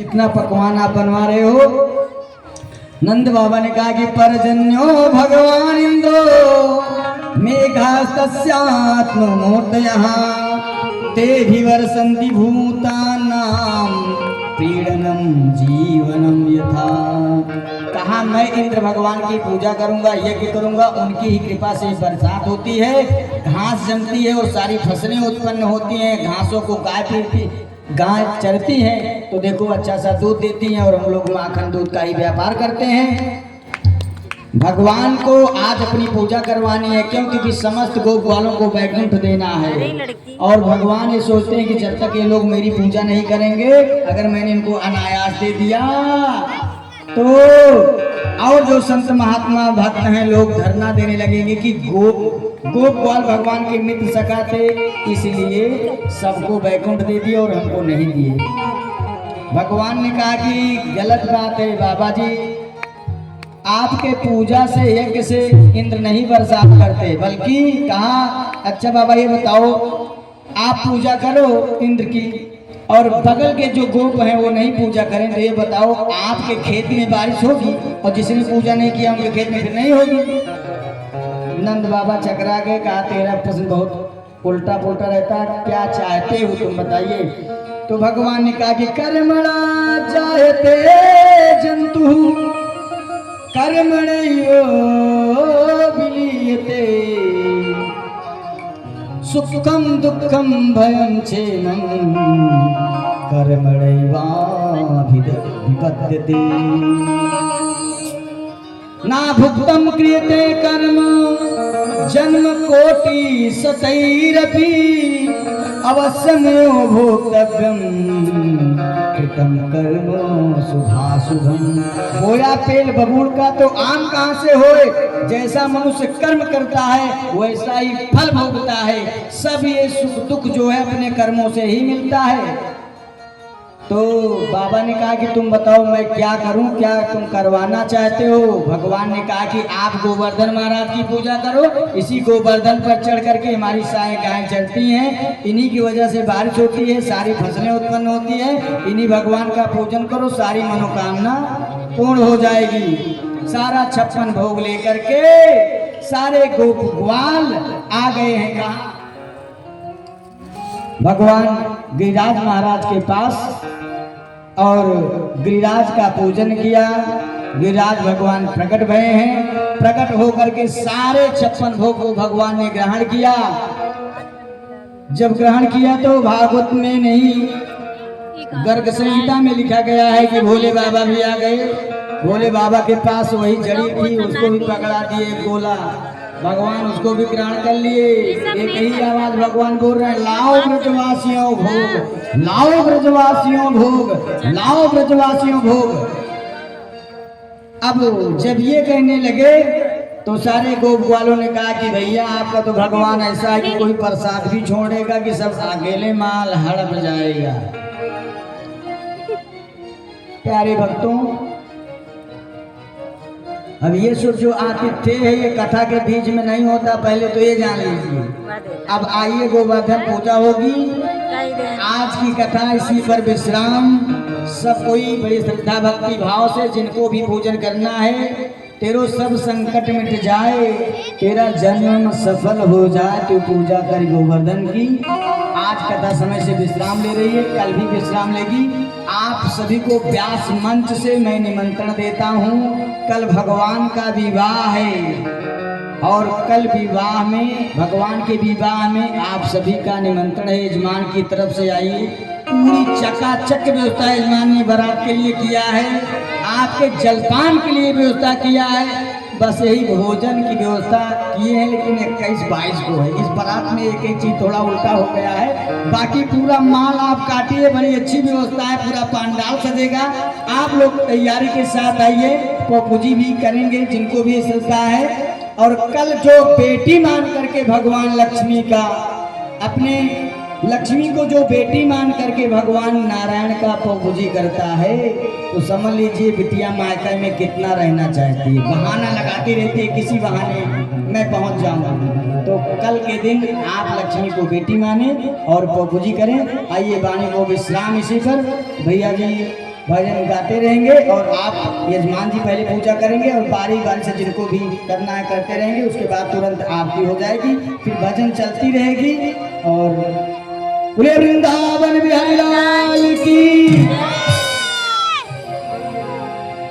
इतना पकवान आप बनवा रहे हो। नंद बाबा ने कहा कि परजन्यो भगवान इंद्रो मेघास्तस्यात्ममूर्तयः ते विवर्षन्ति भूतानां पीडनम जीवनम यथा। कहा मैं इंद्र भगवान की पूजा करूंगा, यज्ञ करूंगा, उनकी ही कृपा से बरसात होती है, घास जमती है और सारी फसलें उत्पन्न होती हैं। घासों को गाय चरती है तो देखो अच्छा सा दूध देती हैं और हम लोग माखन दूध का ही व्यापार करते हैं। भगवान को आज अपनी पूजा करवानी है, क्यों? क्योंकि समस्त गोप वालों को वैकुंठ देना है। और भगवान ये सोचते हैं कि जब तक ये लोग मेरी पूजा नहीं करेंगे, अगर मैंने इनको अनायास दे दिया तो और जो संत महात्मा भक्त हैं लोग धरना देने लगेंगे कि गोप ग्वाल भगवान के मित्र सखा थे, इसलिए सबको वैकुंठ दे दिए और हमको नहीं दिए। भगवान ने कहा कि गलत बात है बाबा जी, आपके पूजा से यज्ञ से इंद्र नहीं बरसात करते, बल्कि कहा अच्छा बाबा ये बताओ, आप पूजा करो इंद्र की और बगल के जो गोप हैं वो नहीं पूजा करें, तो ये बताओ आपके खेत में बारिश होगी और जिसने पूजा नहीं किया उनके खेत में फिर नहीं होगी। नंद बाबा चकरा गए, कहा तेरा प्रश्न बहुत उल्टा पुल्टा रहता है, क्या चाहते हो तुम बताइए। तो भगवान ने कहा कि कर्मणा चाहते जंतु कर्मणयो विलीयते सुखम दुखम भयं क्षेमं कर्मणैवाभिपद्यते ना भुक्तं क्रियते कर्म जन्म कोटि शतैरपि अवश्यमेव भोक्तव्यं कृतं कर्म शुभाशुभम। बोया पेड़ बबूल का तो आम कहाँ से होए, जैसा मनुष्य कर्म करता है वैसा ही फल भोगता है। सब ये सुख दुख जो है अपने कर्मों से ही मिलता है। तो बाबा ने कहा कि तुम बताओ मैं क्या करूं, क्या तुम करवाना चाहते हो। भगवान ने कहा कि आप गोवर्धन महाराज की पूजा करो, इसी गोवर्धन पर चढ़ करके हमारी सारी गायें चलती हैं, इन्हीं की वजह से बारिश होती है, सारी फसलें उत्पन्न होती है। इन्हीं भगवान का पूजन करो, सारी मनोकामना पूर्ण हो जाएगी। सारा 56 भोग लेकर के सारे गोप ग्वाल आ गए हैं कहाँ? भगवान गिरिराज महाराज के पास, और गिरिराज का पूजन किया। गिरिराज भगवान प्रकट भये हैं, प्रकट होकर के सारे 56 भोग को भगवान ने ग्रहण किया। जब ग्रहण किया तो भागवत में नहीं, गर्ग संहिता में लिखा गया है कि भोले बाबा भी आ गए। भोले बाबा के पास वही जड़ी थी, उसको भी पकड़ा दिए गोला, भगवान उसको भी ग्रहण कर लिए। एक ही आवाज भगवान बोल रहे हैं, लाओ ब्रजवासियों भोग, लाओ ब्रजवासियों भोग, लाओ ब्रजवासियों भोग। अब जब ये कहने लगे तो सारे गोप वालों ने कहा कि भैया आपका तो भगवान ऐसा है कि कोई प्रसाद भी छोड़ेगा कि सब अकेले माल हड़प जाएगा। प्यारे भक्तों, अब ये सब जो आतिथ्य है ये कथा के बीच में नहीं होता, पहले तो ये जान लीजिए। अब आइए गोवर्धन पूजा होगी, आज की कथा इसी पर विश्राम। सब कोई बड़ी श्रद्धा भक्ति भाव से जिनको भी पूजन करना है, तेरो सब संकट मिट जाए, तेरा जन्म सफल हो जाए, तो पूजा कर गोवर्धन की। आज कथा समय से विश्राम ले रही है, कल भी विश्राम लेगी। आप सभी को व्यास मंच से मैं निमंत्रण देता हूँ। कल भगवान का विवाह है और कल विवाह में, भगवान के विवाह में आप सभी का निमंत्रण है। यजमान की तरफ से आइए, पूरी चकाचक व्यवस्था यजमान ने बारात के लिए किया है, आपके जलपान के लिए व्यवस्था किया है। बस यही भोजन की व्यवस्था किए हैं, लेकिन 21-22 को है। इस बारात में एक चीज थोड़ा उल्टा हो गया है, बाकी पूरा माल आप काटिए, बड़ी अच्छी व्यवस्था है, पूरा पंडाल सजेगा। आप लोग तैयारी के साथ आइए, पूजी भी करेंगे जिनको भी श्रद्धा है। और कल जो बेटी मान करके भगवान लक्ष्मी का, अपने लक्ष्मी को जो बेटी मान करके भगवान नारायण का पूजी करता है, तो समझ लीजिए बिटिया मायका में कितना रहना चाहती है। बहाना लगाती रहती है, किसी बहाने मैं पहुंच जाऊंगा। तो कल के दिन आप लक्ष्मी को बेटी माने और पूजी करें। आइए वाणी को विश्राम इसी पर। भैया जी भजन गाते रहेंगे और आप यजमान जी पहले पूजा करेंगे और बारी बारी से जिनको भी करना है करते रहेंगे। उसके बाद तुरंत आरती हो जाएगी, फिर भजन चलती रहेगी। और बोले वृंदावन